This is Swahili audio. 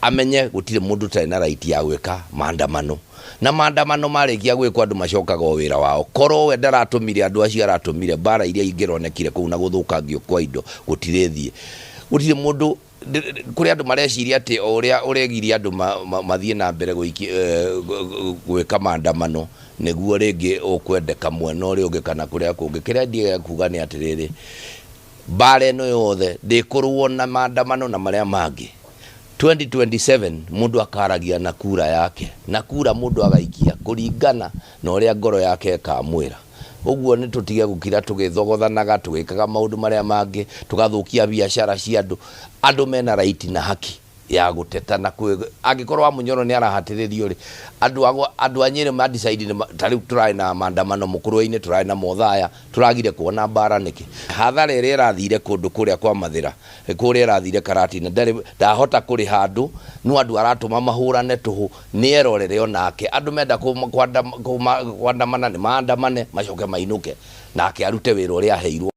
amenye gutire mundu tari na right ya gwika maandamano na maandamano marikia gwikwo andu macokaga wira wao koro we ndaratumire andu acio aratumire bara iria ingironekire kuu na guthukangio kwa indo gutirethie gutire mundu kuri andu mareciria ati uria uregiria andu mathie na mbere gwika maandamano niguo ringi ukwendeka mwena uria ungi kana kuria kungi kiria ndiye kuga ni atiriri bare no yothe ndikurwo na maandamano na maria mangi 2027 mundu akaragia na kura yake na kura mundu agaikia kuringana na uria ngoro yake kamwira uguo ni tutige gukira tugithogothanaga tugikaga maundu maria mangi tugathukia biashara cia andu mena right na haki ya guteta na angikorwa Munyoro ni arahatiririo ri andu anyire ma decide tari turai na maandamano mukuruini turai na Muthaya turagire kuona bara niki hathara iri irathire kundu kuria kwa Mathira kuria irathire Karatina ndahota kuri handu nu andu aratuma mahurane tuhu ni erorere onake andu menda kwandamana ni maandamane macoke mainuke nake arute wira uria aheirwo